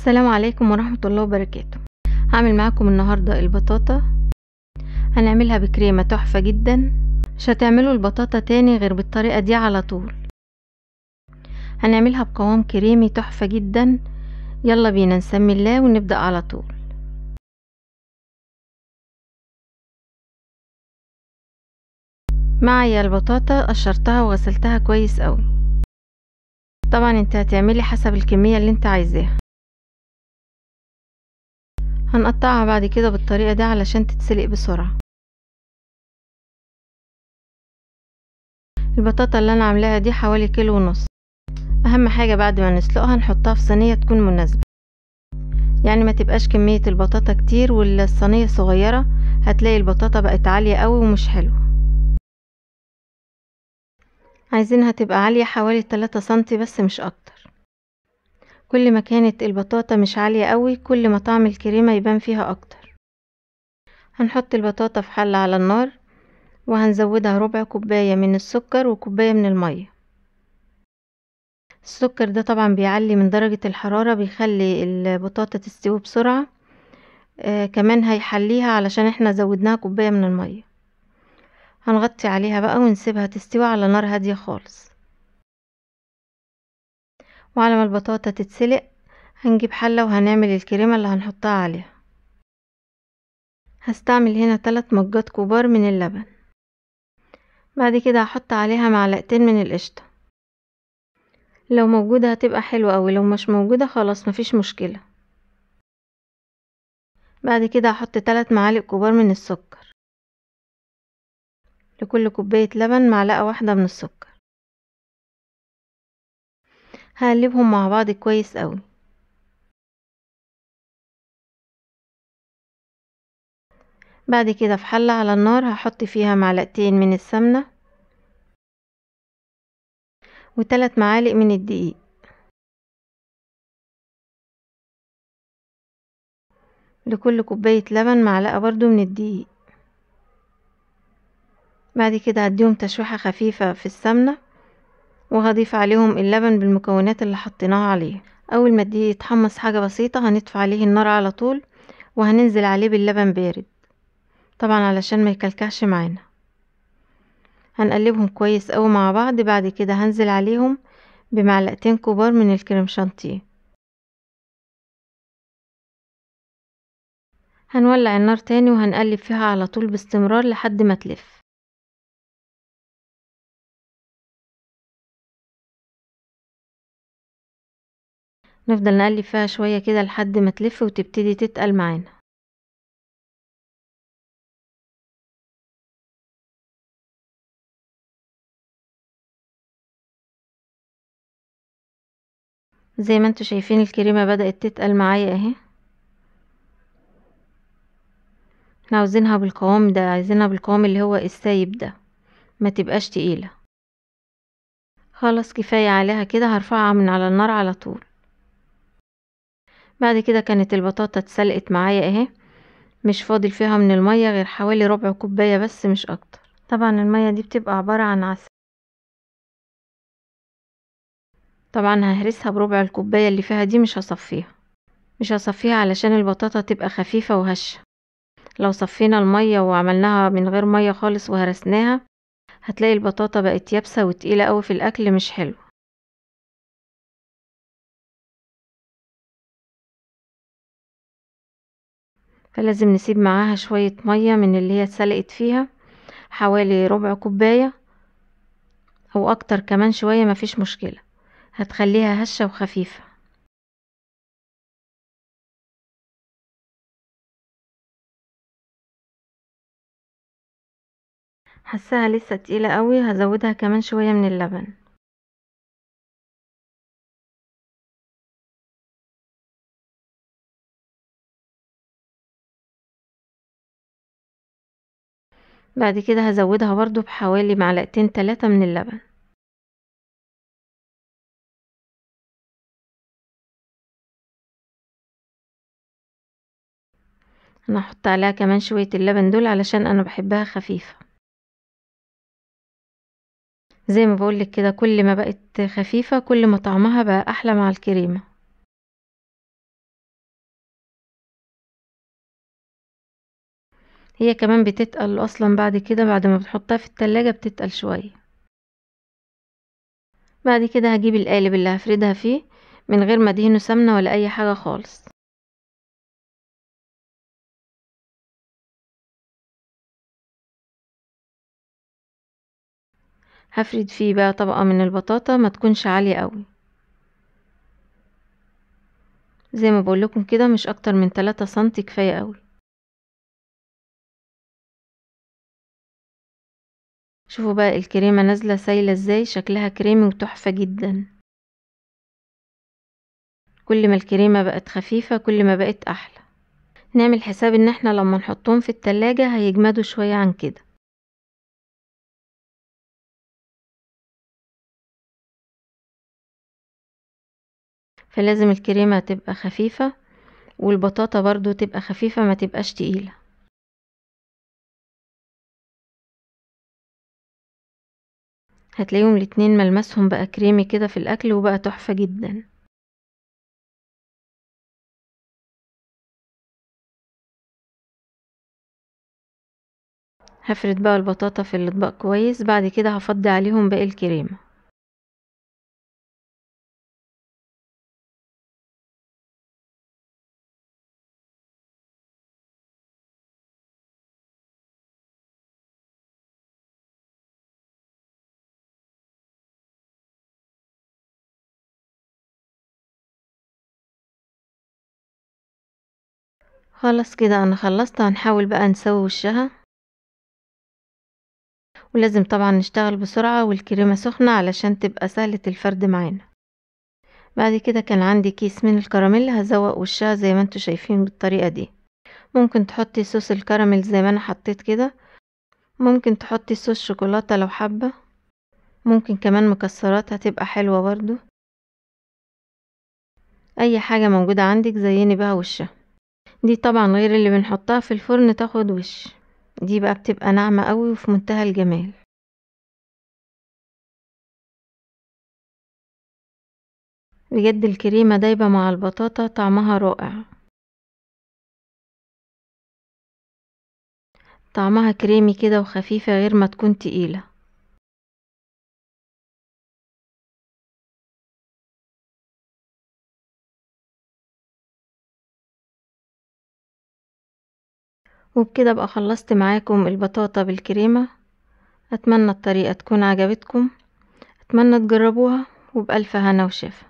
السلام عليكم ورحمة الله وبركاته. هعمل معاكم النهاردة البطاطا. هنعملها بكريمة تحفة جدا، مش هتعملوا البطاطا تاني غير بالطريقة دي على طول. هنعملها بقوام كريمي تحفة جدا. يلا بينا نسمي الله ونبدأ على طول. معايا البطاطا قشرتها وغسلتها كويس قوي. طبعا انت هتعملي حسب الكمية اللي انت عايزاها. هنقطعها بعد كده بالطريقة دي علشان تتسلق بسرعة. البطاطا اللي انا عاملاها دي حوالي 1.5 كيلو. اهم حاجة بعد ما نسلقها نحطها في صينية تكون مناسبة، يعني ما تبقاش كمية البطاطا كتير والصينية صغيرة، هتلاقي البطاطا بقت عالية قوي ومش حلوة. عايزينها تبقى عالية حوالي 3 سنتي بس مش اكتر. كل ما كانت البطاطا مش عالية قوي كل ما طعم الكريمة يبان فيها اكتر. هنحط البطاطا في حلة على النار وهنزودها ربع كوباية من السكر وكوباية من المية. السكر ده طبعا بيعلي من درجة الحرارة، بيخلي البطاطا تستوي بسرعة. كمان هيحليها علشان احنا زودناها كوباية من المية. هنغطي عليها بقى ونسيبها تستوي على نار هادية خالص. وعلى ما البطاطا تتسلق هنجيب حلة وهنعمل الكريمة اللي هنحطها عليها. هستعمل هنا 3 مجات كبار من اللبن. بعد كده هحط عليها معلقتين من القشطة، لو موجودة هتبقى حلوة اوي، لو مش موجودة خلاص مفيش مشكلة. بعد كده هحط 3 معالق كبار من السكر. لكل كوباية لبن معلقة واحدة من السكر. هقلبهم مع بعض كويس قوي. بعد كده في حلة على النار هحط فيها معلقتين من السمنة و3 معالق من الدقيق. لكل كوباية لبن معلقة برضو من الدقيق. بعد كده هديهم تشويحة خفيفة في السمنة وهضيف عليهم اللبن بالمكونات اللي حطيناها عليه. اول ما الدقيق يتحمص حاجة بسيطة هنطفي عليه النار على طول وهننزل عليه باللبن بارد، طبعا علشان ما يكلكعش معانا. هنقلبهم كويس قوي مع بعض. بعد كده هنزل عليهم بمعلقتين كبار من الكريم شانتيه. هنولع النار تاني وهنقلب فيها على طول باستمرار لحد ما تلف. نفضل نقلب فيها شوية كده لحد ما تلف وتبتدي تتقل معانا. زي ما انتوا شايفين الكريمة بدأت تتقل معايا اهي. احنا عاوزينها بالقوام ده، عايزينها بالقوام اللي هو السايب ده، ما تبقاش تقيلة. خلاص كفاية عليها كده، هرفعها من على النار على طول. بعد كده كانت البطاطا اتسلقت معايا اهي، مش فاضل فيها من المية غير حوالي ربع كوباية بس مش اكتر. طبعا المية دي بتبقى عبارة عن عسل. طبعا ههرسها بربع الكوباية اللي فيها دي، مش هصفيها علشان البطاطا تبقى خفيفة وهشة. لو صفينا المية وعملناها من غير مية خالص وهرسناها هتلاقي البطاطا بقت يابسة وتقيلة قوي في الاكل، مش حلو. فلازم نسيب معاها شوية مية من اللي هي اتسلقت فيها، حوالي ربع كوباية او اكتر كمان شوية، مفيش مشكلة، هتخليها هشة وخفيفة. حساها لسه تقيلة قوي، هزودها كمان شوية من اللبن. بعد كده هزودها برضو بحوالي معلقتين 3 من اللبن. انا هحط عليها كمان شوية اللبن دول علشان انا بحبها خفيفة. زي ما بقولك كده، كل ما بقت خفيفة كل ما طعمها بقى احلى مع الكريمة. هي كمان بتتقل اصلا بعد كده، بعد ما بتحطها في التلاجة بتتقل شوية. بعد كده هجيب القالب اللي هفردها فيه من غير ما ادهنه سمنة ولا اي حاجة خالص. هفرد فيه بقى طبقة من البطاطا ما تكونش عالية قوي، زي ما بقول لكم كده، مش اكتر من 3 سنتي كفاية قوي. شوفوا بقى الكريمة نازلة سايلة ازاي، شكلها كريمي وتحفة جدا. كل ما الكريمة بقت خفيفة كل ما بقت احلى. نعمل حساب ان احنا لما نحطهم في التلاجة هيجمدوا شوية عن كده. فلازم الكريمة تبقى خفيفة والبطاطا برضو تبقى خفيفة، ما تبقاش تقيلة. هتلاقيهم الاتنين ملمسهم بقى كريمي كده في الاكل وبقى تحفة جدا. هفرد بقى البطاطا في الاطباق كويس، بعد كده هفضي عليهم باقي الكريمة. خلاص كده انا خلصت. هنحاول بقى نسوي وشها، ولازم طبعا نشتغل بسرعة والكريمة سخنة علشان تبقى سهلة الفرد معانا. بعد كده كان عندي كيس من الكراميل، هزوق وشها زي ما انتوا شايفين بالطريقة دي. ممكن تحطي صوص الكراميل زي ما انا حطيت كده، ممكن تحطي صوص شوكولاتة لو حابة، ممكن كمان مكسرات هتبقى حلوة برضو. اي حاجة موجودة عندك زيني بها وشها. دي طبعا غير اللي بنحطها في الفرن تاخد وش، دي بقى بتبقى ناعمة قوي وفي منتهى الجمال. بجد الكريمة دايبة مع البطاطا، طعمها رائع. طعمها كريمي كده وخفيفة غير ما تكون تقيلة. وبكده بقى خلصت معاكم البطاطا بالكريمة. اتمنى الطريقة تكون عجبتكم، اتمنى تجربوها، وبألف هنا وشفا.